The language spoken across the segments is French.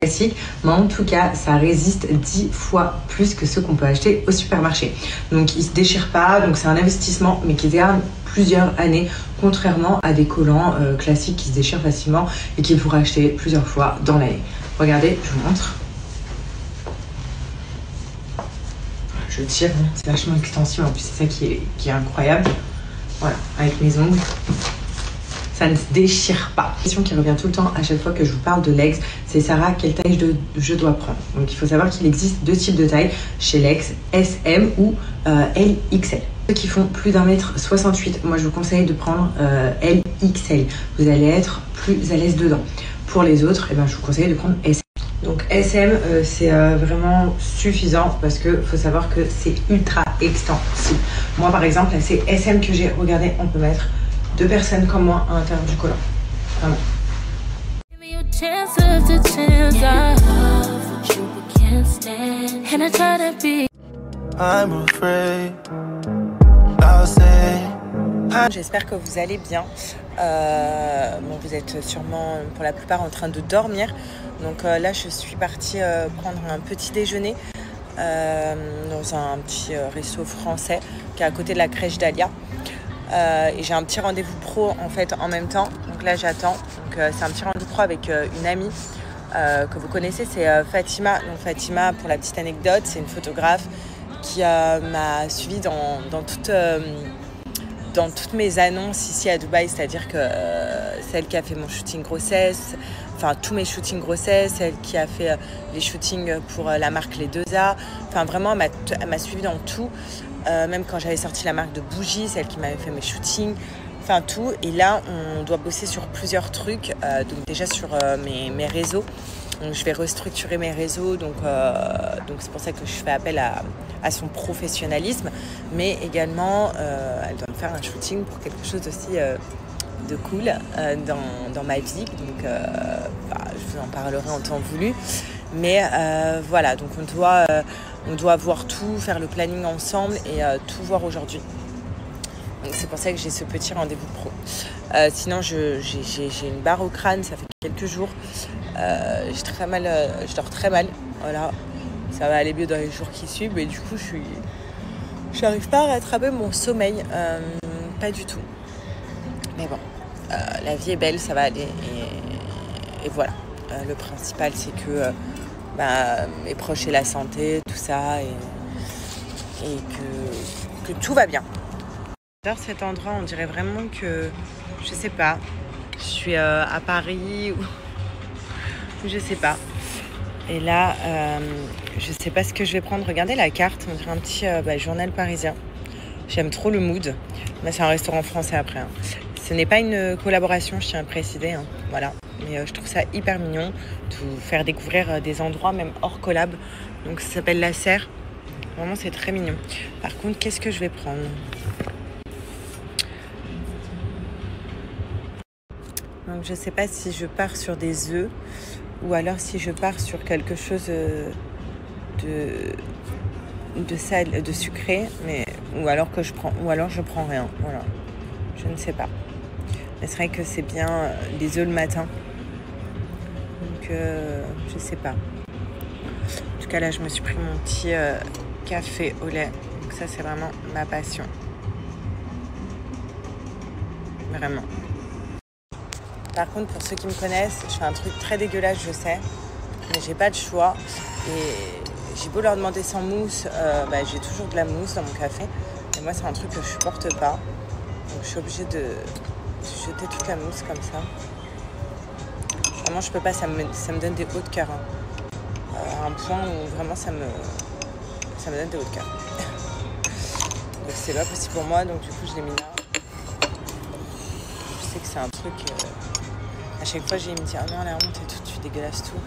classique, mais en tout cas ça résiste 10 fois plus que ceux qu'on peut acheter au supermarché. Donc ils se déchirent pas, donc c'est un investissement mais qui garde plusieurs années, contrairement à des collants classiques qui se déchirent facilement et qu'il faut racheter plusieurs fois dans l'année. Regardez, je vous montre. Je tire, c'est vachement extensible, en plus c'est ça qui est incroyable. Voilà, avec mes ongles. Ça ne se déchire pas. La question qui revient tout le temps à chaque fois que je vous parle de Legs, c'est Sarah, quelle taille je dois prendre? Donc il faut savoir qu'il existe deux types de tailles chez Legs, SM ou LXL. Ceux qui font plus d'1m68, moi je vous conseille de prendre LXL. Vous allez être plus à l'aise dedans. Pour les autres, eh ben, je vous conseille de prendre SM. Donc SM, c'est vraiment suffisant parce que faut savoir que c'est ultra extensible. Moi par exemple, là c'est SM que j'ai. Regardez, on peut mettre 2 personnes comme moi à l'intérieur du collant. Vraiment. J'espère que vous allez bien. Bon, vous êtes sûrement pour la plupart en train de dormir. Donc là, je suis partie prendre un petit déjeuner dans un petit resto français qui est à côté de la crèche d'Alia. Et j'ai un petit rendez-vous pro en fait en même temps. Donc là, j'attends. Donc c'est un petit rendez-vous pro avec une amie que vous connaissez, c'est Fatima. Donc Fatima, pour la petite anecdote, c'est une photographe qui m'a suivie dans toutes mes annonces ici à Dubaï, c'est-à-dire que celle qui a fait mon shooting grossesse, enfin tous mes shootings grossesse, celle qui a fait les shootings pour la marque Les 2A, enfin vraiment elle m'a suivi dans tout, même quand j'avais sorti la marque de bougies, celle qui m'avait fait mes shootings, enfin tout. Et là on doit bosser sur plusieurs trucs, donc déjà sur mes réseaux. Donc, je vais restructurer mes réseaux, donc c'est pour ça que je fais appel à son professionnalisme, mais également elle doit me faire un shooting pour quelque chose aussi de cool dans ma vie, donc je vous en parlerai en temps voulu, mais voilà, donc on doit voir tout, faire le planning ensemble et tout voir aujourd'hui. Donc c'est pour ça que j'ai ce petit rendez-vous pro. Sinon j'ai une barre au crâne, ça fait quelques jours. J'ai très mal, je dors très mal. Voilà, ça va aller mieux dans les jours qui suivent, mais du coup je n'arrive pas à rattraper mon sommeil, pas du tout. Mais bon, la vie est belle, ça va aller, et voilà. Le principal c'est que mes proches aient la santé, tout ça, et que tout va bien. J'adore cet endroit, on dirait vraiment que, je sais pas, je suis à Paris ou je sais pas. Et là, je sais pas ce que je vais prendre. Regardez la carte, on dirait un petit journal parisien. J'aime trop le mood. Mais c'est un restaurant français après. Hein. Ce n'est pas une collaboration, je tiens à préciser. Hein. Voilà. Mais je trouve ça hyper mignon de vous faire découvrir des endroits même hors collab. Donc ça s'appelle La Serre. Vraiment, c'est très mignon. Par contre, qu'est-ce que je vais prendre ? Donc je sais pas si je pars sur des œufs ou alors si je pars sur quelque chose de sale, de sucré, ou alors je prends rien. Voilà, je ne sais pas. Mais c'est vrai que c'est bien les œufs le matin. Donc je sais pas. En tout cas là, je me suis pris mon petit café au lait. Donc ça, c'est vraiment ma passion. Vraiment. Par contre, pour ceux qui me connaissent, je fais un truc très dégueulasse, je sais, mais j'ai pas de choix. Et j'ai beau leur demander sans mousse, j'ai toujours de la mousse dans mon café. Et moi, c'est un truc que je supporte pas. Donc, je suis obligée de jeter toute la mousse comme ça. Vraiment, je peux pas, ça me donne des hauts de cœur. Hein. À un point où vraiment, ça me donne des hauts de cœur. Donc, c'est pas possible pour moi, donc du coup, je l'ai mis là. Je sais que c'est un truc... À chaque fois, il me dit « Ah non, la honte et tout, tu dégueulasses tout. »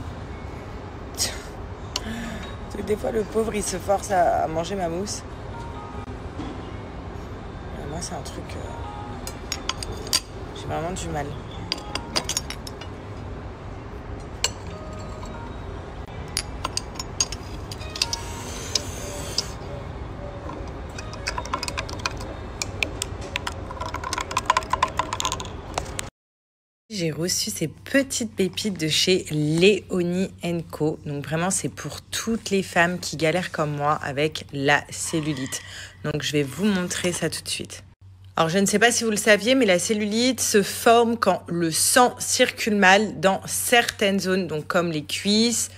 Des fois, le pauvre, il se force à manger ma mousse. Et moi, c'est un truc... j'ai vraiment du mal. J'ai reçu ces petites pépites de chez Léonie & Co. Donc vraiment, c'est pour toutes les femmes qui galèrent comme moi avec la cellulite. Donc je vais vous montrer ça tout de suite. Alors je ne sais pas si vous le saviez, mais la cellulite se forme quand le sang circule mal dans certaines zones, donc comme les cuisses.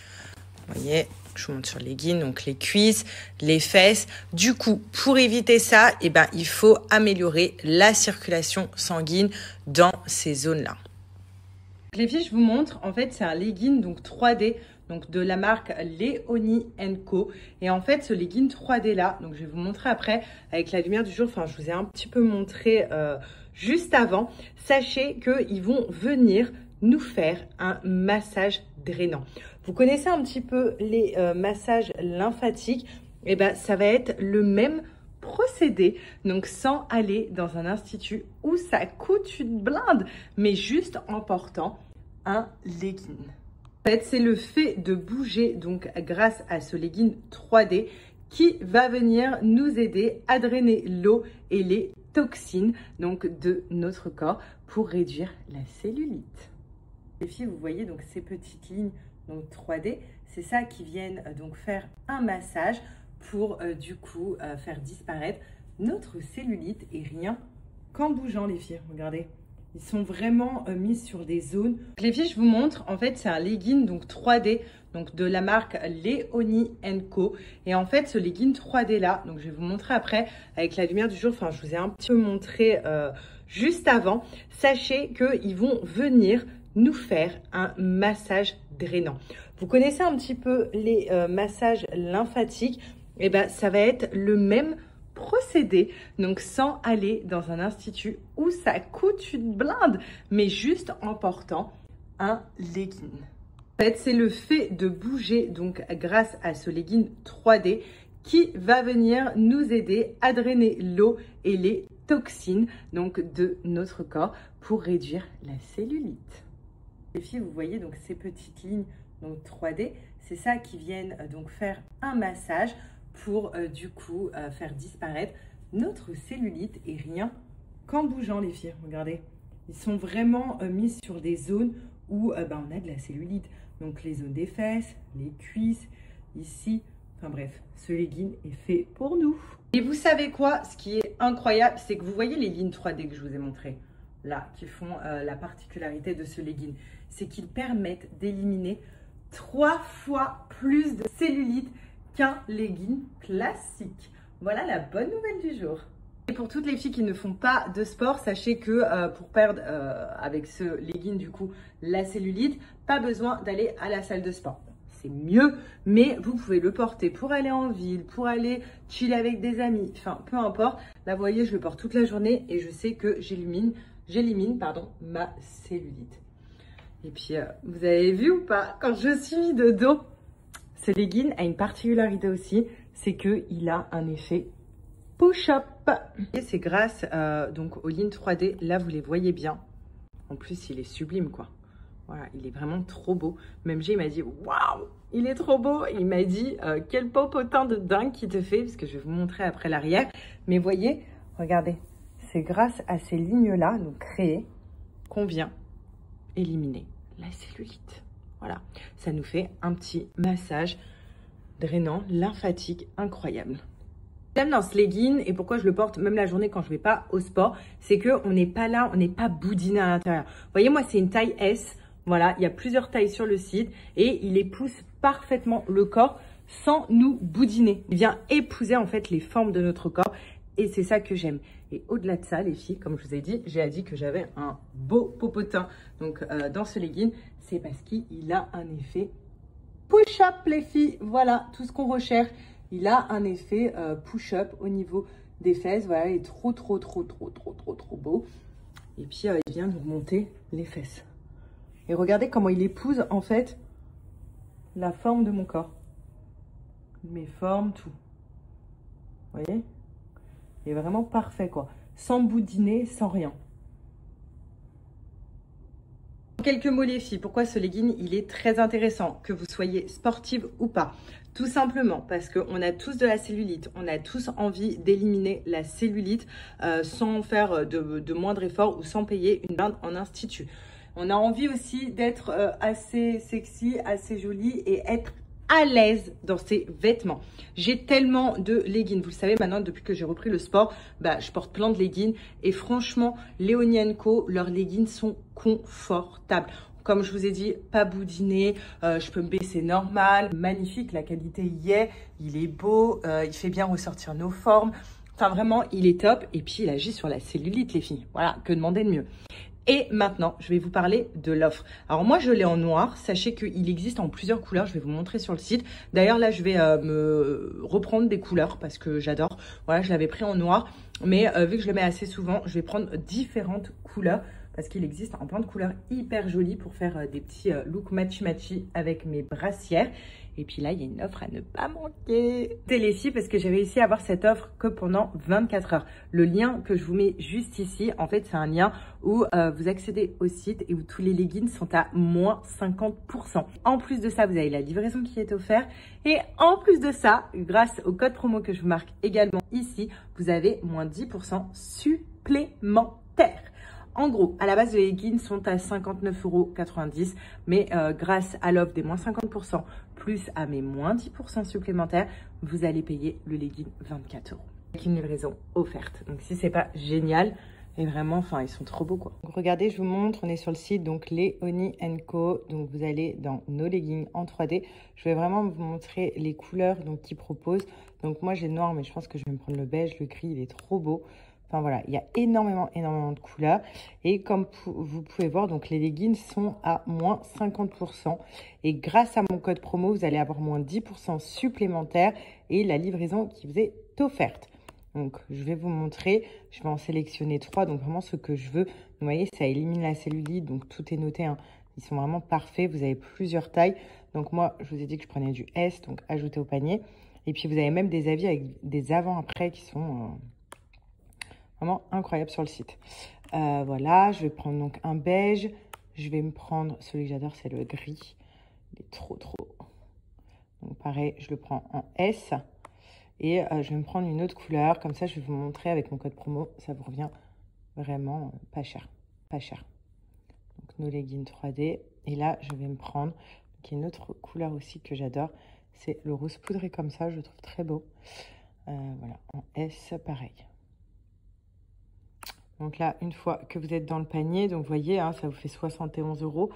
Vous voyez, je vous montre sur les leggings, donc les cuisses, les fesses. Du coup, pour éviter ça, il faut améliorer la circulation sanguine dans ces zones-là. Les filles, je vous montre, en fait, c'est un legging donc 3D, donc de la marque Léonie & Co. Et en fait, ce legging 3D là, donc je vais vous montrer après avec la lumière du jour. Enfin, je vous ai un petit peu montré juste avant. Sachez qu'ils vont venir nous faire un massage drainant. Vous connaissez un petit peu les massages lymphatiques? Et ça va être le même procédé, donc sans aller dans un institut où ça coûte une blinde, mais juste en portant un legging. En fait, c'est le fait de bouger, donc grâce à ce legging 3D, qui va venir nous aider à drainer l'eau et les toxines donc de notre corps pour réduire la cellulite. Les filles, vous voyez donc ces petites lignes donc 3D, c'est ça qui viennent donc faire un massage pour du coup faire disparaître notre cellulite et rien qu'en bougeant les filles. Regardez, ils sont vraiment mis sur des zones. Les filles, je vous montre, en fait c'est un legging donc 3D donc de la marque Léonie & Co. Et en fait ce legging 3D là, donc je vais vous montrer après avec la lumière du jour. Enfin, je vous ai un petit peu montré juste avant. Sachez qu'ils vont venir nous faire un massage drainant. Vous connaissez un petit peu les massages lymphatiques? Ça va être le même procédé, donc sans aller dans un institut où ça coûte une blinde, mais juste en portant un legging. En fait, c'est le fait de bouger, donc grâce à ce legging 3D, qui va venir nous aider à drainer l'eau et les toxines donc de notre corps pour réduire la cellulite. Les filles, vous voyez donc ces petites lignes donc 3D, c'est ça qui viennent donc faire un massage pour du coup faire disparaître notre cellulite et rien qu'en bougeant les filles. Regardez, ils sont vraiment mis sur des zones où on a de la cellulite. Donc les zones des fesses, les cuisses, ici, enfin bref, ce legging est fait pour nous. Et vous savez quoi? Ce qui est incroyable, c'est que vous voyez les lignes 3D que je vous ai montrées là, qui font la particularité de ce legging, c'est qu'ils permettent d'éliminer 3 fois plus de cellulite qu'un legging classique. Voilà la bonne nouvelle du jour. Et pour toutes les filles qui ne font pas de sport, sachez que pour perdre avec ce legging du coup la cellulite, pas besoin d'aller à la salle de sport. C'est mieux, mais vous pouvez le porter pour aller en ville, pour aller chiller avec des amis, enfin peu importe. Là vous voyez, je le porte toute la journée et je sais que j'élimine ma cellulite. Et puis vous avez vu ou pas, quand je suis de dos, ce legging a une particularité aussi, c'est qu'il a un effet push-up. Et c'est grâce donc aux lignes 3D, là vous les voyez bien. En plus il est sublime quoi. Voilà, il est vraiment trop beau. Même G, il m'a dit waouh, il est trop beau. Il m'a dit quel popotin de dingue qui te fait, parce que je vais vous montrer après l'arrière. Mais voyez, regardez, c'est grâce à ces lignes-là, donc créées, qu'on vient éliminer la cellulite. Voilà, ça nous fait un petit massage drainant, lymphatique, incroyable. J'aime dans ce legging et pourquoi je le porte même la journée quand je ne vais pas au sport, c'est qu'on n'est pas là, on n'est pas boudiné à l'intérieur. Vous voyez, moi c'est une taille S, voilà, il y a plusieurs tailles sur le site et il épouse parfaitement le corps sans nous boudiner. Il vient épouser en fait les formes de notre corps et c'est ça que j'aime. Et au-delà de ça, les filles, comme je vous ai dit, j'ai dit que j'avais un beau popotin. Donc dans ce legging, c'est parce qu'il a un effet push-up, les filles. Voilà, tout ce qu'on recherche. Il a un effet push-up au niveau des fesses. Voilà, il est trop beau. Et puis, il vient nous monter les fesses. Et regardez comment il épouse, en fait, la forme de mon corps. Mes formes, tout. Vous voyez? Il est vraiment parfait, quoi. Sans boudiner, sans rien. Quelques mots les filles, pourquoi ce legging il est très intéressant, que vous soyez sportive ou pas. Tout simplement parce qu'on a tous de la cellulite, on a tous envie d'éliminer la cellulite sans faire de moindre effort ou sans payer une blinde en institut. On a envie aussi d'être assez sexy, assez jolie et être à l'aise dans ses vêtements. J'ai tellement de leggings. Vous le savez maintenant, depuis que j'ai repris le sport, je porte plein de leggings. Et franchement, Léonie & Co, leurs leggings sont confortables. Comme je vous ai dit, pas boudiné, je peux me baisser normal. Magnifique, la qualité y est, il est beau, il fait bien ressortir nos formes. Enfin vraiment, il est top. Et puis, il agit sur la cellulite, les filles. Voilà, que demander de mieux? Et maintenant, je vais vous parler de l'offre. Alors moi, je l'ai en noir. Sachez qu'il existe en plusieurs couleurs. Je vais vous montrer sur le site. D'ailleurs, là, je vais me reprendre des couleurs parce que j'adore. Voilà, je l'avais pris en noir. Mais vu que je le mets assez souvent, je vais prendre différentes couleurs parce qu'il existe en plein de couleurs hyper jolies pour faire des petits looks matchy-matchy avec mes brassières. Et puis là, il y a une offre à ne pas manquer. C'est les filles parce que j'ai réussi à avoir cette offre que pendant 24 heures. Le lien que je vous mets juste ici, en fait, c'est un lien où vous accédez au site et où tous les leggings sont à moins 50%. En plus de ça, vous avez la livraison qui est offerte. Et en plus de ça, grâce au code promo que je vous marque également ici, vous avez moins 10% supplémentaire. En gros, à la base, les leggings sont à 59,90 €, mais grâce à l'offre des moins 50%, plus à mes moins 10% supplémentaires, vous allez payer le legging 24 € avec une livraison offerte. Donc, si c'est pas génial, et vraiment, enfin, ils sont trop beaux, quoi. Donc, regardez, je vous montre, on est sur le site, donc Léonie & Co. Donc, vous allez dans nos leggings en 3D. Je vais vraiment vous montrer les couleurs qu'ils proposent. Donc, moi, j'ai le noir, mais je pense que je vais me prendre le beige, le gris, il est trop beau. Enfin voilà, il y a énormément de couleurs. Et comme vous pouvez voir, donc les leggings sont à moins 50%. Et grâce à mon code promo, vous allez avoir moins 10% supplémentaire et la livraison qui vous est offerte. Donc, je vais vous montrer. Je vais en sélectionner 3. Donc, vraiment ce que je veux. Vous voyez, ça élimine la cellulite. Donc, tout est noté. Hein. Ils sont vraiment parfaits. Vous avez plusieurs tailles. Donc, moi, je vous ai dit que je prenais du S. Donc, ajouter au panier. Et puis, vous avez même des avis avec des avant-après qui sont... vraiment incroyable sur le site. Voilà, je vais prendre donc un beige. Je vais me prendre, celui que j'adore, c'est le gris. Il est trop. Donc pareil, je le prends en S. Et je vais me prendre une autre couleur. Comme ça, je vais vous montrer avec mon code promo. Ça vous revient vraiment pas cher. Pas cher. Donc nos leggings 3D. Et là, je vais me prendre une autre couleur aussi que j'adore. C'est le rose poudré comme ça. Je le trouve très beau. Voilà, en S, pareil. Donc là, une fois que vous êtes dans le panier, donc vous voyez, hein, ça vous fait 71 €.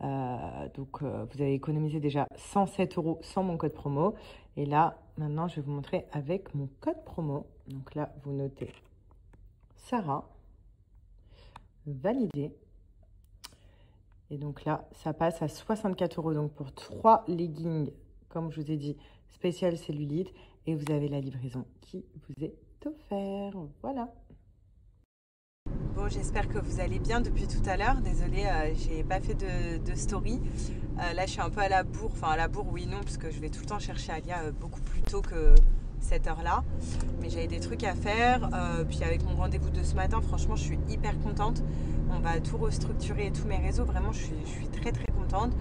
Vous avez économisé déjà 107 € sans mon code promo. Et là, maintenant, je vais vous montrer avec mon code promo. Donc là, vous notez Sarah, validé. Et donc là, ça passe à 64 € donc pour 3 leggings, comme je vous ai dit, spécial cellulite. Et vous avez la livraison qui vous est offerte. Voilà. Bon, j'espère que vous allez bien depuis tout à l'heure. Désolée, j'ai pas fait de story. Là, je suis un peu à la bourre. Enfin, à la bourre, oui, non, parce que je vais tout le temps chercher Alia beaucoup plus tôt que cette heure-là. Mais j'avais des trucs à faire. Puis avec mon rendez-vous de ce matin, franchement, je suis hyper contente. On va tout restructurer, tous mes réseaux. Vraiment, je suis très contente.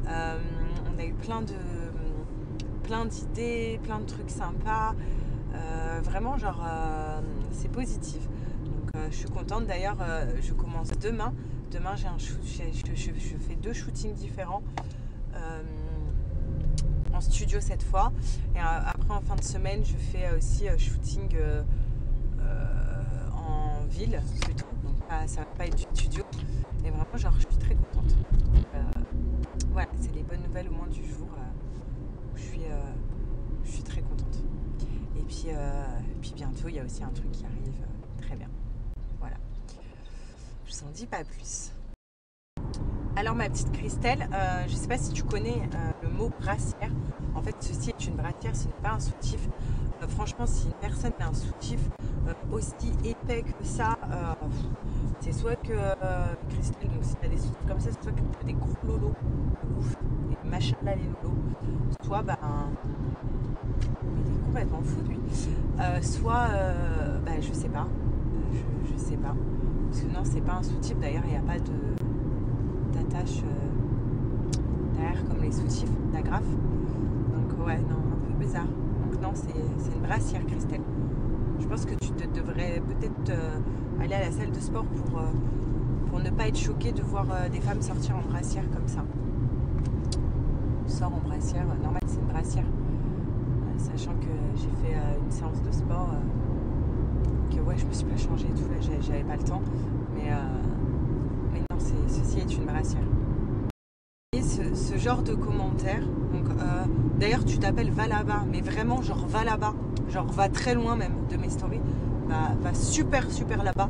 On a eu plein d'idées, plein de trucs sympas. Vraiment, genre, c'est positif. Je suis contente. D'ailleurs, je commence demain. Demain, je fais 2 shootings différents en studio cette fois. Et après, en fin de semaine, je fais aussi shooting en ville plutôt. Donc, ça va pas être du studio. Et vraiment, genre, je suis très contente. Voilà, c'est les bonnes nouvelles au moins du jour. Je suis très contente. Et puis bientôt, il y a aussi un truc qui arrive très bien. Voilà. Je vous en dis pas plus. Alors ma petite Christelle, je ne sais pas si tu connais le mot brassière. En fait, ceci est une brassière, ce n'est pas un soutif. Franchement, si une personne a un soutif aussi épais que ça, c'est soit que Christelle, donc si tu as des soutifs comme ça, soit que tu as des gros lolos, ouf, et machin là les lolos, soit il est complètement fou lui, soit je sais pas, je sais pas, parce que non, c'est pas un soutif. D'ailleurs, il n'y a pas d'attache derrière comme les soutifs d'agrafe. Donc ouais, non, un peu bizarre. Donc non, c'est une brassière, Christelle. Je pense que tu devrais peut-être aller à la salle de sport pour ne pas être choquée de voir des femmes sortir en brassière comme ça. On sort en brassière, normal c'est une brassière, sachant que j'ai fait une séance de sport, que ouais je me suis pas changée et tout, là j'avais pas le temps, mais non, ceci est une brassière. Et ce genre de commentaires, donc d'ailleurs tu t'appelles va là-bas, mais vraiment genre va là-bas, genre va très loin même de mes stories, va super là-bas,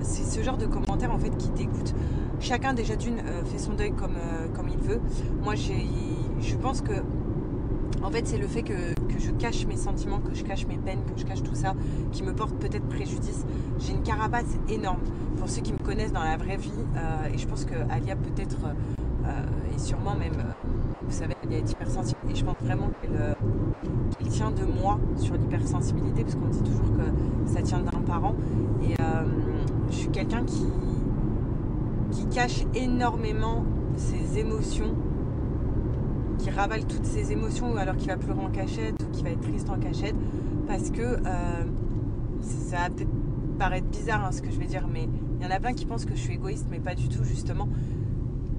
c'est ce genre de commentaires en fait qui dégoûtent. Chacun déjà d'une fait son deuil comme il veut. Moi je pense que en fait c'est le fait que je cache mes sentiments, que je cache mes peines, que je cache tout ça qui me porte peut-être préjudice. J'ai une carapace énorme pour ceux qui me connaissent dans la vraie vie, et je pense que Alia peut-être et sûrement même vous savez, elle est hypersensible et je pense vraiment qu'elle tient de moi sur l'hypersensibilité, parce qu'on dit toujours que ça tient d'un parent, et je suis quelqu'un qui cache énormément ses émotions, qui ravale toutes ses émotions, ou alors qui va pleurer en cachette, ou qui va être triste en cachette, parce que ça va peut-être paraître bizarre hein, ce que je vais dire, mais il y en a plein qui pensent que je suis égoïste, mais pas du tout justement.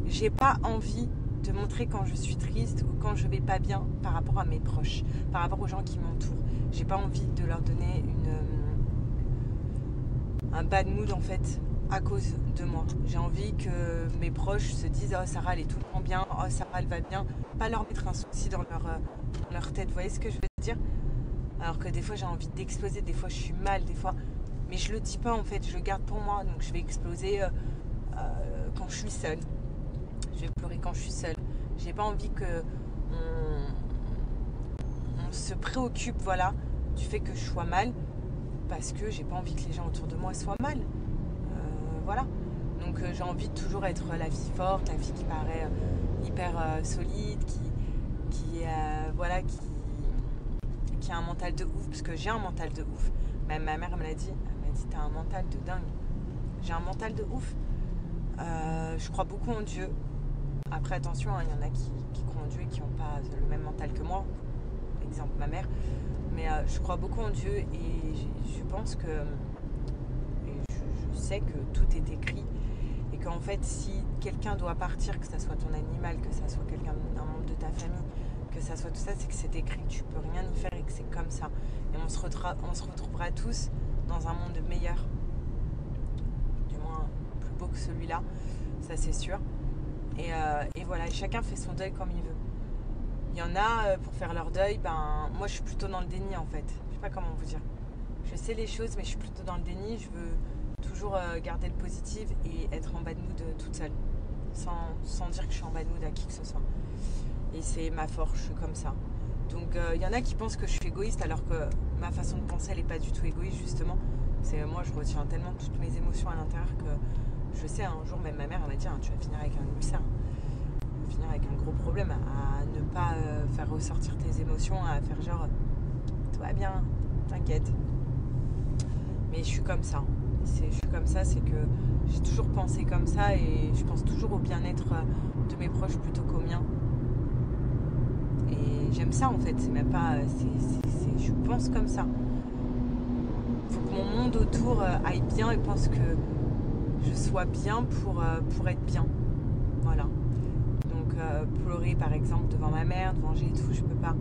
J'ai pas envie de montrer quand je suis triste ou quand je vais pas bien par rapport à mes proches, par rapport aux gens qui m'entourent. J'ai pas envie de leur donner un bad mood en fait à cause de moi. J'ai envie que mes proches se disent oh Sarah elle est tout le temps bien, oh Sarah elle va bien, pas leur mettre un souci dans leur tête. Vous voyez ce que je veux dire? Alors que des fois j'ai envie d'exploser, des fois je suis mal, des fois, mais je le dis pas en fait, je le garde pour moi, donc je vais exploser quand je suis seule. Je vais pleurer quand je suis seule. J'ai pas envie que on se préoccupe voilà, du fait que je sois mal, parce que j'ai pas envie que les gens autour de moi soient mal. Voilà. Donc j'ai envie de toujours être la fille forte, la fille qui paraît hyper solide, qui a un mental de ouf, parce que j'ai un mental de ouf. Même ma mère elle m'a dit t'as un mental de dingue. J'ai un mental de ouf. Je crois beaucoup en Dieu. Après attention, il y en a qui croient en Dieu et qui n'ont pas le même mental que moi. Exemple ma mère. Mais je crois beaucoup en Dieu, et je pense que je sais que tout est écrit, et qu'en fait si quelqu'un doit partir, que ça soit ton animal, que ça soit un membre de ta famille, que ça soit tout ça, c'est que c'est écrit, tu peux rien y faire et que c'est comme ça. Et on se retrouvera tous dans un monde meilleur, du moins plus beau que celui-là, ça c'est sûr. Et voilà, chacun fait son deuil comme il veut. Il y en a pour faire leur deuil, moi je suis plutôt dans le déni en fait. Je sais pas comment vous dire. Je sais les choses, mais je suis plutôt dans le déni. Je veux toujours garder le positif et être en bad mood toute seule, sans dire que je suis en bad mood à qui que ce soit. Et c'est ma force, je suis comme ça. Donc il y en a qui pensent que je suis égoïste, alors que ma façon de penser elle n'est pas du tout égoïste justement. C'est moi je retiens tellement toutes mes émotions à l'intérieur que je sais, un jour même ma mère elle m'a dit tu vas finir avec un ulcère, tu vas finir avec un gros problème, à ne pas faire ressortir tes émotions, à faire genre tout va bien, t'inquiète. Mais je suis comme ça. Je suis comme ça, c'est que j'ai toujours pensé comme ça, et je pense toujours au bien-être de mes proches plutôt qu'au mien. Et j'aime ça en fait, c'est même pas. Je pense comme ça. Il faut que mon monde autour aille bien et pense que je sois bien pour être bien. Voilà. Donc pleurer par exemple devant ma mère, devant G et tout, je peux pas.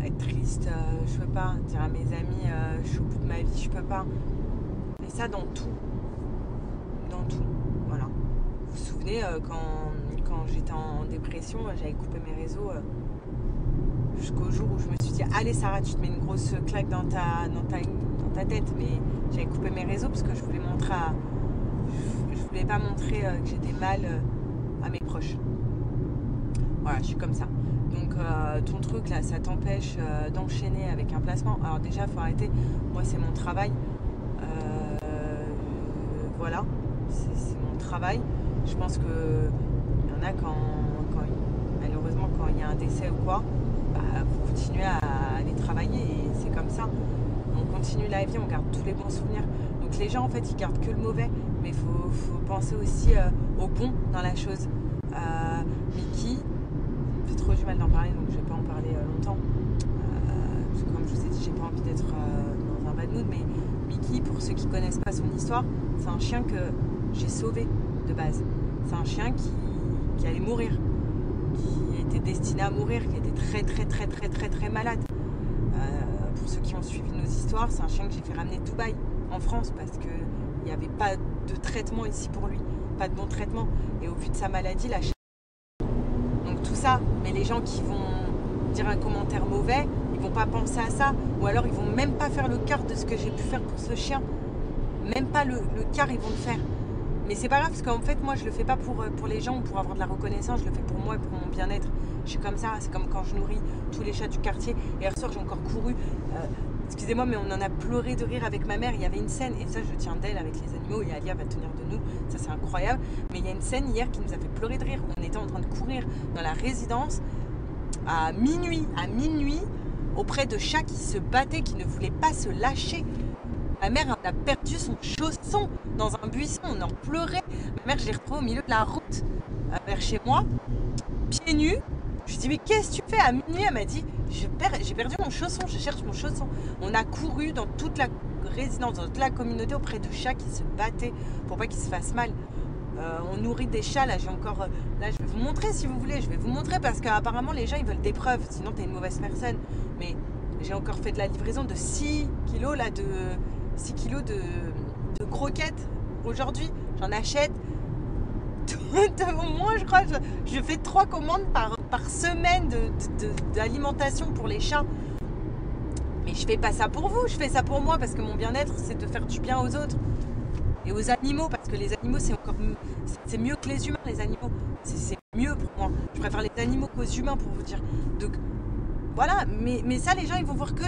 Être triste, je peux pas. Dire à mes amis je suis au bout de ma vie, je peux pas. Et ça dans tout. Dans tout. Voilà. Vous vous souvenez quand j'étais en dépression, j'avais coupé mes réseaux jusqu'au jour où je me suis dit allez Sarah, tu te mets une grosse claque dans ta tête, mais j'avais coupé mes réseaux parce que je voulais pas montrer que j'étais mal à mes proches. Voilà, je suis comme ça. Donc ton truc là, ça t'empêche d'enchaîner avec un placement. Alors déjà, faut arrêter. Moi, c'est mon travail. Voilà, c'est mon travail. Je pense que il y en a malheureusement quand il y a un décès ou quoi, vous continuez à aller travailler, et c'est comme ça. On continue la vie, on garde tous les bons souvenirs. Donc les gens en fait ils gardent que le mauvais, mais il faut penser aussi au bon dans la chose. Mickey, j'ai trop du mal d'en parler, donc je vais pas en parler longtemps. Parce que comme je vous ai dit, j'ai pas envie d'être dans dans un bad mood, mais Mickey, pour ceux qui connaissent pas son histoire, c'est un chien que j'ai sauvé de base. C'est un chien qui allait mourir, qui était destiné à mourir, qui était très malade. Pour ceux qui ont suivi nos histoires, c'est un chien que j'ai fait ramener de Dubaï, en France, parce qu'il n'y avait pas de traitement ici pour lui, pas de bon traitement. Et au vu de sa maladie, donc tout ça, mais les gens qui vont dire un commentaire mauvais, ils vont pas penser à ça, ou alors ils vont même pas faire le quart de ce que j'ai pu faire pour ce chien. Même pas le quart, ils vont le faire. Mais c'est pas grave, parce qu'en fait, moi, je le fais pas pour les gens ou pour avoir de la reconnaissance, je le fais pour moi et pour mon bien-être. Je suis comme ça, c'est comme quand je nourris tous les chats du quartier. Et hier soir, j'ai encore couru. Excusez-moi, mais on en a pleuré de rire avec ma mère. Il y avait une scène, et ça, je tiens d'elle avec les animaux, et Alia va tenir de nous. Ça, c'est incroyable. Mais il y a une scène hier qui nous a fait pleurer de rire. On était en train de courir dans la résidence à minuit, auprès de chats qui se battaient, qui ne voulaient pas se lâcher. Ma mère a perdu son chausson dans un buisson, on en pleurait. Ma mère, je l'ai retrouvée au milieu de la route, vers chez moi, pieds nus. Je lui ai dit, mais qu'est-ce que tu fais à minuit? Elle m'a dit, j'ai perdu mon chausson, je cherche mon chausson. On a couru dans toute la résidence, dans toute la communauté, auprès de chats qui se battaient pour pas qu'ils se fassent mal. On nourrit des chats, là j'ai encore... Là je vais vous montrer si vous voulez, je vais vous montrer parce qu'apparemment les gens ils veulent des preuves, sinon t'es une mauvaise personne. Mais j'ai encore fait de la livraison de 6 kilos là, de 6 kilos de croquettes aujourd'hui. J'en achète au moins je crois, je fais 3 commandes par semaine d'alimentation pour les chats. Mais je fais pas ça pour vous, je fais ça pour moi parce que mon bien-être c'est de faire du bien aux autres. Et aux animaux, parce que les animaux c'est mieux que les humains, les animaux. C'est mieux pour moi. Je préfère les animaux qu'aux humains pour vous dire. Donc voilà, mais ça les gens ils vont voir que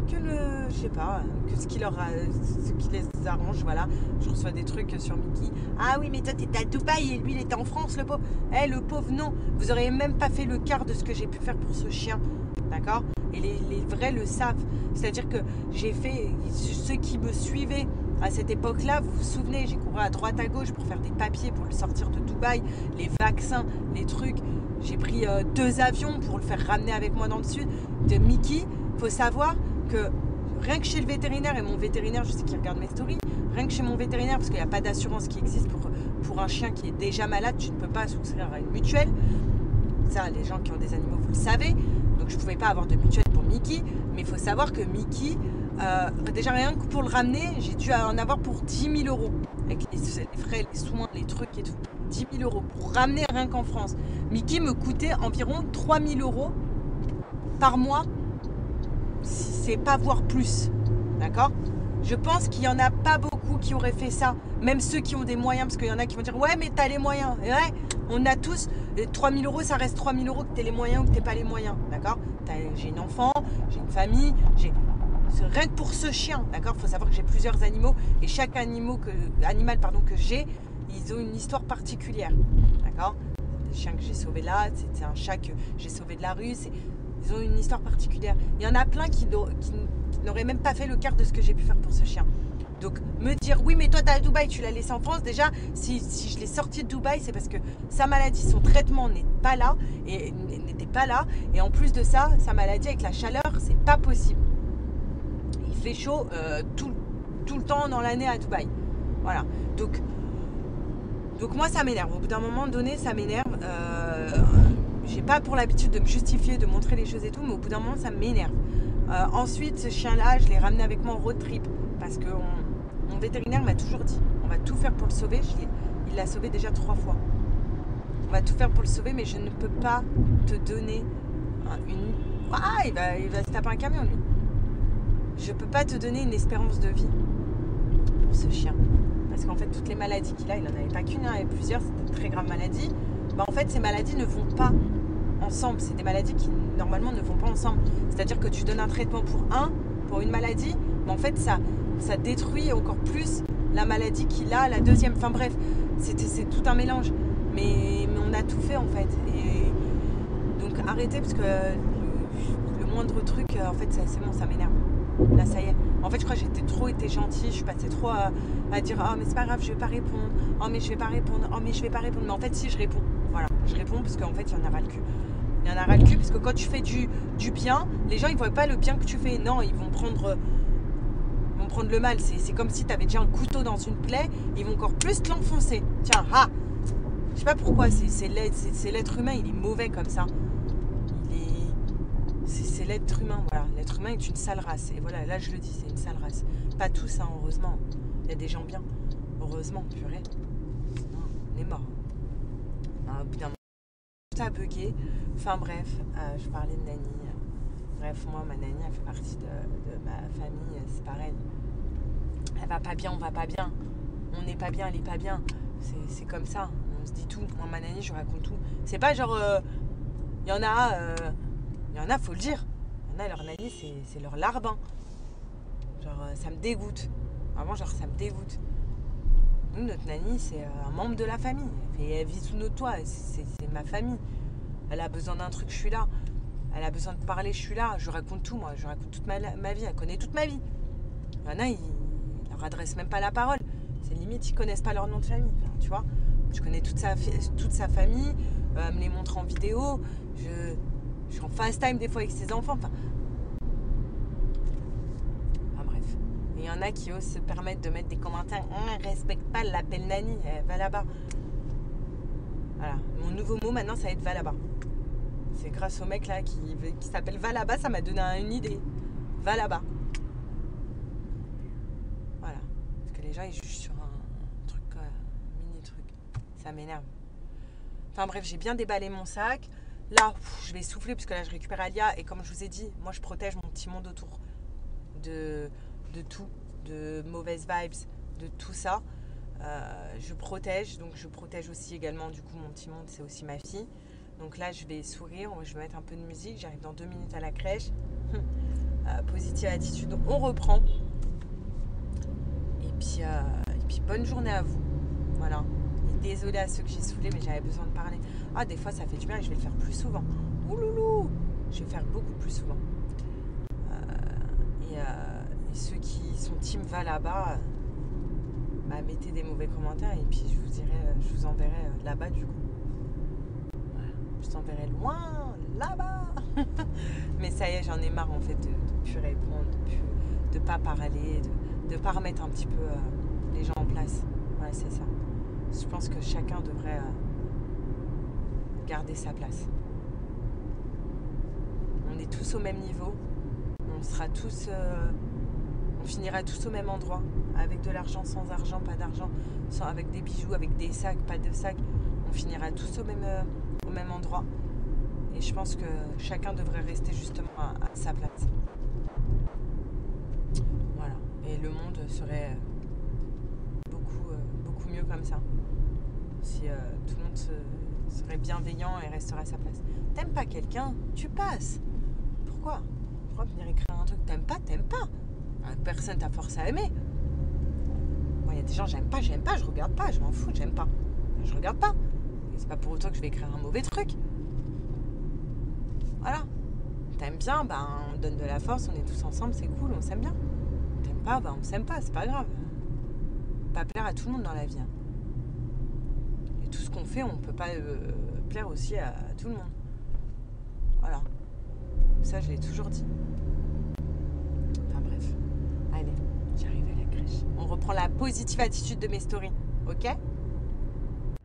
je sais pas, que ce qui les arrange, voilà. Je reçois des trucs sur Mickey. Ah oui, mais toi t'étais à Dubaï et lui il était en France, le pauvre. Le pauvre, non. Vous auriez même pas fait le quart de ce que j'ai pu faire pour ce chien. D'accord? Et les vrais le savent. C'est-à-dire que j'ai fait, ceux qui me suivaient à cette époque-là, vous vous souvenez, j'ai couru à droite à gauche pour faire des papiers pour le sortir de Dubaï, les vaccins, les trucs. J'ai pris 2 avions pour le faire ramener avec moi dans le sud. De Mickey, il faut savoir que rien que chez le vétérinaire, et mon vétérinaire, je sais qu'il regarde mes stories, rien que chez mon vétérinaire, parce qu'il n'y a pas d'assurance qui existe pour un chien qui est déjà malade, tu ne peux pas souscrire à une mutuelle. Ça, les gens qui ont des animaux, vous le savez. Donc je ne pouvais pas avoir de mutuelle pour Mickey, mais il faut savoir que Mickey, déjà rien que pour le ramener, j'ai dû en avoir pour 10 000 euros. Avec les frais, les soins, les trucs et tout. 10 000 euros pour ramener rien qu'en France. Mickey me coûtait environ 3 000 euros par mois, si c'est pas voire plus. D'accord? Je pense qu'il n'y en a pas beaucoup qui auraient fait ça. Même ceux qui ont des moyens, parce qu'il y en a qui vont dire ouais mais t'as les moyens. Et ouais, on a tous 3 000 euros, ça reste 3 000 euros que t'aies les moyens ou que t'aies pas les moyens. D'accord? J'ai une enfant, j'ai une famille, rien que pour ce chien, d'accord? Il faut savoir que j'ai plusieurs animaux et chaque animal que j'ai, ils ont une histoire particulière, d'accord? Des chiens que j'ai sauvés là, c'est un chat que j'ai sauvé de la rue, ils ont une histoire particulière. Il y en a plein qui n'auraient même pas fait le quart de ce que j'ai pu faire pour ce chien. Donc me dire oui mais toi t'es à Dubaï, tu l'as laissé en France, déjà si je l'ai sorti de Dubaï c'est parce que sa maladie, son traitement n'était pas là et en plus de ça, sa maladie avec la chaleur c'est pas possible. Il fait chaud tout le temps dans l'année à Dubaï. Voilà. Donc moi ça m'énerve. Au bout d'un moment donné ça m'énerve. J'ai pas pour l'habitude de me justifier, de montrer les choses et tout, mais au bout d'un moment ça m'énerve. Ensuite ce chien là je l'ai ramené avec moi en road trip parce que mon vétérinaire m'a toujours dit on va tout faire pour le sauver. Il l'a sauvé déjà 3 fois. On va tout faire pour le sauver, mais je ne peux pas te donner il va se taper un camion lui. Je peux pas te donner une espérance de vie pour ce chien. Parce qu'en fait, toutes les maladies qu'il a, il n'en avait pas qu'une, il avait plusieurs, c'était de très graves maladies. En fait, ces maladies ne vont pas ensemble. C'est des maladies qui, normalement, ne vont pas ensemble. C'est-à-dire que tu donnes un traitement pour une maladie, mais en fait, ça détruit encore plus la maladie qu'il a, la deuxième. Enfin bref, c'est tout un mélange. Mais on a tout fait, en fait. Et donc, arrêtez, parce que le moindre truc, en fait, c'est bon, ça m'énerve. Là ça y est, en fait je crois que j'ai trop été gentille, je suis passée trop à dire oh mais c'est pas grave je vais pas répondre, oh mais je vais pas répondre, oh mais je vais pas répondre, mais en fait si je réponds, voilà, je réponds parce qu'en fait il y en a ras le cul. Il y en a ras le cul parce que quand tu fais du bien, les gens ils voient pas le bien que tu fais. Non, ils vont prendre le mal. C'est comme si tu avais déjà un couteau dans une plaie, ils vont encore plus te l'enfoncer. Tiens, je sais pas pourquoi, c'est l'être humain, il est mauvais comme ça. C'est l'être humain, voilà. L'être humain est une sale race. Et voilà, là je le dis, c'est une sale race. Pas tous, hein, heureusement. Il y a des gens bien. Heureusement, purée. Non, on est mort. Au bout d'un moment, tout a bugué. Enfin bref, je parlais de Nani. Bref, moi, ma Nani, elle fait partie de ma famille. C'est pareil. Elle va pas bien, on va pas bien. On n'est pas bien, elle est pas bien. C'est comme ça. On se dit tout. Moi, ma Nani, je raconte tout. C'est pas genre... Il y en a, faut le dire. Il y en a, leur Nani, c'est leur larbin. Genre, ça me dégoûte. Vraiment, genre, ça me dégoûte. Nous, notre Nani, c'est un membre de la famille. Elle vit sous notre toit. C'est ma famille. Elle a besoin d'un truc, je suis là. Elle a besoin de parler, je suis là. Je raconte tout, moi. Je raconte toute ma vie. Elle connaît toute ma vie. Il y en a, ils leur adressent même pas la parole. C'est limite, ils connaissent pas leur nom de famille. Enfin, tu vois, je connais toute sa famille. Elle me les montre en vidéo. Je suis en FaceTime des fois avec ses enfants. Enfin, bref. Et il y en a qui osent se permettre de mettre des commentaires. Respecte pas l'appel Nani. Va là-bas. Voilà. Mon nouveau mot maintenant, ça va être va là-bas. C'est grâce au mec là qui s'appelle va là-bas, ça m'a donné une idée. Va là-bas. Voilà. Parce que les gens ils jugent sur un truc, mini truc. Ça m'énerve. Enfin bref, j'ai bien déballé mon sac. Là, je vais souffler parce que là je récupère Alia. Et comme je vous ai dit, moi je protège mon petit monde autour de tout, de mauvaises vibes, de tout ça. Je protège, donc je protège aussi également du coup mon petit monde, c'est aussi ma fille. Donc là je vais sourire, je vais mettre un peu de musique, j'arrive dans 2 minutes à la crèche. Positive attitude, on reprend. Et puis bonne journée à vous. Voilà. Et désolée à ceux que j'ai saoulés, mais j'avais besoin de parler. Des fois ça fait du bien et je vais le faire plus souvent. Ouloulou, je vais le faire beaucoup plus souvent. Et ceux qui sont team va là-bas, mettez des mauvais commentaires et puis je vous enverrai là-bas du coup. Voilà. Je t'enverrai loin, là-bas. Mais ça y est, j'en ai marre en fait de plus répondre, de pas parler, de pas remettre un petit peu les gens en place. Voilà, c'est ça. Je pense que chacun devrait garder sa place. On est tous au même niveau. On sera tous... on finira tous au même endroit, avec de l'argent, sans argent, pas d'argent, avec des bijoux, avec des sacs, pas de sacs. On finira tous au même endroit. Et je pense que chacun devrait rester justement à sa place. Voilà. Et le monde serait beaucoup mieux comme ça. Si tout le monde serait bienveillant et resterait à sa place. T'aimes pas quelqu'un, tu passes. Pourquoi venir écrire un truc? T'aimes pas? Personne t'a forcé à aimer. Moi, il y a des gens, j'aime pas, je regarde pas, je m'en fous, j'aime pas. Je regarde pas. Et c'est pas pour autant que je vais écrire un mauvais truc. Voilà. T'aimes bien, on donne de la force, on est tous ensemble, c'est cool, on s'aime bien. T'aimes pas, on s'aime pas, c'est pas grave. Pas plaire à tout le monde dans la vie. Et tout ce qu'on fait, on peut pas plaire aussi à tout le monde. Voilà. Ça, je l'ai toujours dit. Bref, allez, j'arrive à la crèche. On reprend la positive attitude de mes stories, ok?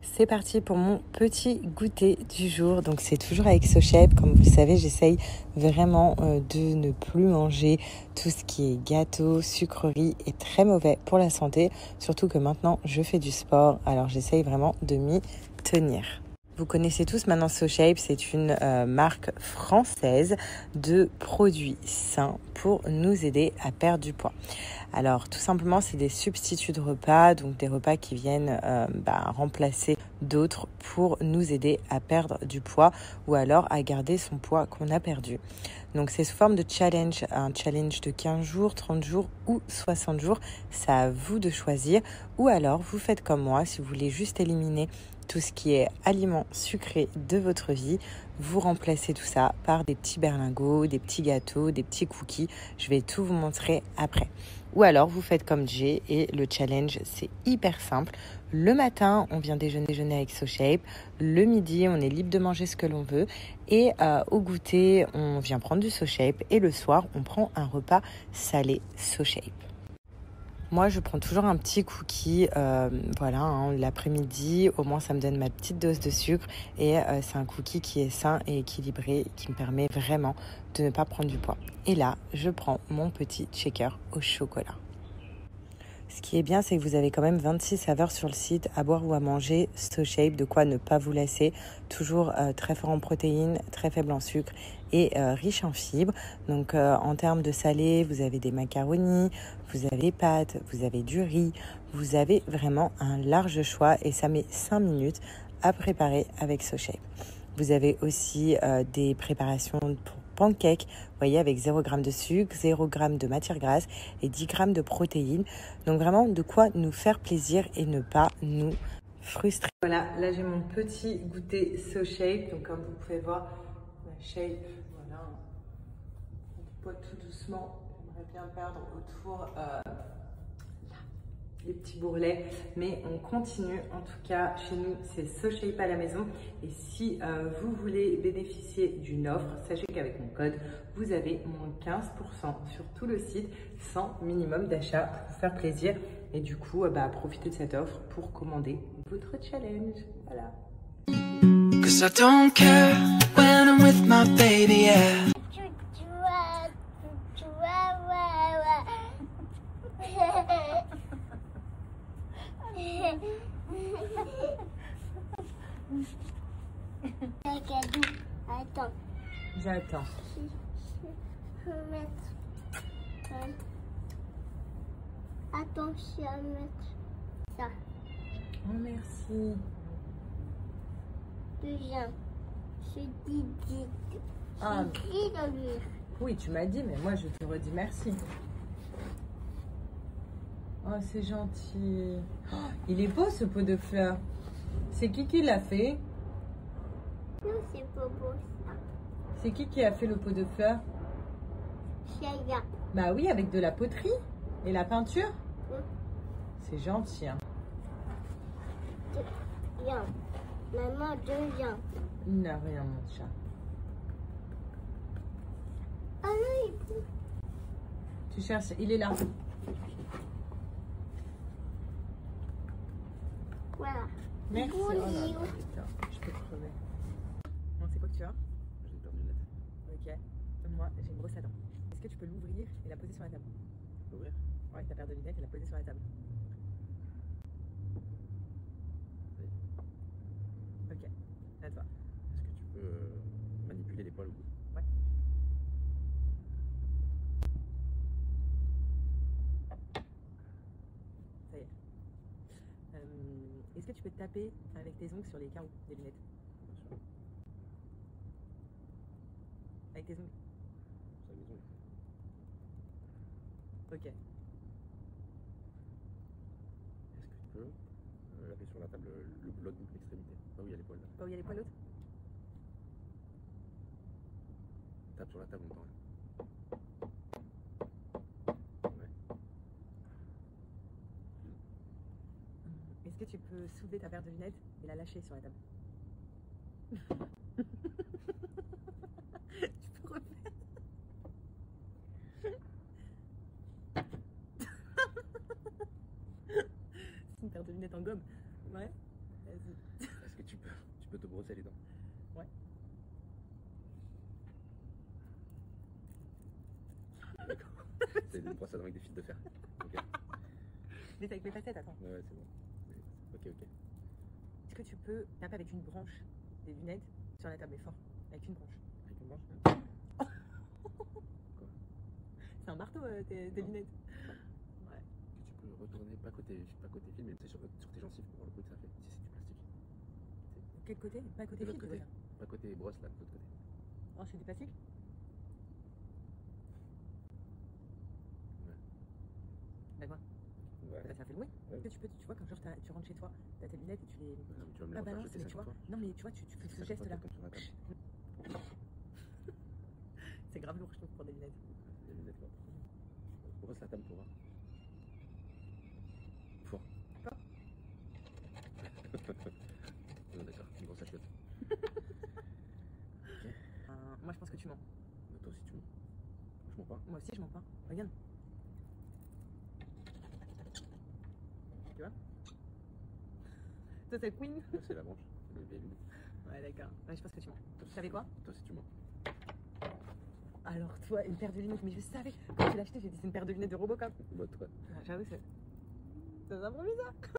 C'est parti pour mon petit goûter du jour. Donc c'est toujours avec Sochep. Comme vous le savez, j'essaye vraiment de ne plus manger tout ce qui est gâteau, sucrerie est très mauvais pour la santé. Surtout que maintenant je fais du sport. Alors j'essaye vraiment de m'y tenir. Vous connaissez tous maintenant SoShape, c'est une marque française de produits sains pour nous aider à perdre du poids. Alors tout simplement, c'est des substituts de repas, donc des repas qui viennent remplacer d'autres pour nous aider à perdre du poids ou alors à garder son poids qu'on a perdu. Donc c'est sous forme de challenge, un challenge de 15 jours, 30 jours ou 60 jours. C'est à vous de choisir ou alors vous faites comme moi si vous voulez juste éliminer tout ce qui est aliments sucrés de votre vie. Vous remplacez tout ça par des petits berlingots, des petits gâteaux, des petits cookies. Je vais tout vous montrer après. Ou alors, vous faites comme Jay et le challenge, c'est hyper simple. Le matin, on vient déjeuner avec SoShape. Le midi, on est libre de manger ce que l'on veut. Et au goûter, on vient prendre du SoShape. Et le soir, on prend un repas salé SoShape. Moi, je prends toujours un petit cookie, l'après-midi. Au moins, ça me donne ma petite dose de sucre. Et c'est un cookie qui est sain et équilibré, qui me permet vraiment de ne pas prendre du poids. Et là, je prends mon petit shaker au chocolat. Ce qui est bien, c'est que vous avez quand même 26 saveurs sur le site, à boire ou à manger, SoShape, de quoi ne pas vous lasser. Toujours très fort en protéines, très faible en sucre et riche en fibres. Donc en termes de salé, vous avez des macaronis, vous avez des pâtes, vous avez du riz. Vous avez vraiment un large choix et ça met 5 minutes à préparer avec SoShape. Vous avez aussi des préparations pour pancakes, vous voyez, avec 0 g de sucre, 0 g de matière grasse et 10 g de protéines. Donc vraiment de quoi nous faire plaisir et ne pas nous frustrer. Voilà, là j'ai mon petit goûter SoShape. Donc comme vous pouvez voir, ma shape, voilà, on pote tout doucement. J'aimerais bien perdre autour les petits bourrelets, mais on continue. En tout cas, chez nous, c'est SoShape à la maison. Et si vous voulez bénéficier d'une offre, sachez qu'avec mon code, vous avez moins 15% sur tout le site, sans minimum d'achat, pour vous faire plaisir. Et du coup, profitez de cette offre pour commander votre challenge. Voilà. 'Cause I don't care when I'm with my baby, yeah. Attends. J'attends. Attention à mettre ça. Oh, merci. Deuxième. Je dis. Ah, J'ai dans le... oui, tu m'as dit, mais moi je te redis merci. Oh, c'est gentil. Oh, il est beau ce pot de fleurs. C'est qui l'a fait? Non, c'est pas beau ça. C'est qui a fait le pot de fleurs? Chaya. Bah oui, avec de la poterie et la peinture. Oui. C'est gentil, hein. Viens. Maman, viens. Il n'a rien, mon chat. Ah non, Tu cherches, il est là. voilà. Merci. Bon, Oh là là, Léo. putain, je peux crever. Bon, c'est quoi que tu as? J'ai perdu une lettre. Ok. Moi, j'ai une brosse à dents. Est-ce que tu peux l'ouvrir et la poser sur la table? L'ouvrir? Ouais, ta paire de lunettes et la poser sur la table. Oui. Ok. À toi. Est-ce que tu peux manipuler les poils au bout? Ouais. Ça y est. Est-ce que tu peux te taper avec tes ongles sur les carreaux des lunettes? Bien sûr. Avec tes ongles? C'est la maison. Ok. Est-ce que tu peux taper sur la table l'autre bout de l'extrémité? Pas où il y a les poils là. Pas où il y a les poils l'autre? Tape sur la table en même temps. Ouais. Est-ce que tu peux soulever ta paire de lunettes et la lâcher sur la table? Tu peux refaire? C'est une paire de lunettes en gomme. Ouais. Vas-y. Est-ce que tu peux te brosser les dents? Ouais. D'accord. C'est une brosse à dents avec des fils de fer. Ok. Mais c'est avec mes facettes, attends. Ouais, c'est bon. Ok. Est-ce que tu peux taper avec une branche des lunettes sur la table, mais fort? Avec une branche. Avec une branche? Quoi? C'est un marteau, tes lunettes. Ouais. Tu peux retourner, pas côté fil, mais sur tes gencives pour voir le bruit que ça fait. Si c'est du plastique. Quel côté? Pas côté De fil, l'autre côté. ça. Pas côté brosse là, de l'autre côté. Oh, c'est du plastique? Ouais. D'accord. Ouais. Ça fait le oui. Ouais. Tu peux, tu vois, quand genre tu rentres chez toi, t'as tes lunettes et tu les. Ouais, mais tu vas me les Ah bah refaire non, jeter mais ça tu comme vois. toi. Non, mais tu vois, tu fais ce Ça geste là. comme sur la table. C'est grave lourd, je trouve, pour des lunettes. Des lunettes là. Brosse la table pour voir. Fort. Fort. Non, d'accord, une grosse assiette. Moi, je pense que tu mens. Mais toi aussi tu mens. Je mens pas. Moi aussi, je mens pas. Regarde. Tu vois? Toi, c'est Queen. Ouais, c'est la branche. C'est les vieilles lunettes. Ouais, d'accord. Ouais, je pense que tu mens. Toi, Tu savais quoi? Toi aussi tu mens. Alors, toi, une paire de lunettes, mais je savais. Quand tu l'as acheté, j'ai dit c'est une paire de lunettes de Robocop. Bah toi. J'avoue, c'est. Ça s'improvis ça.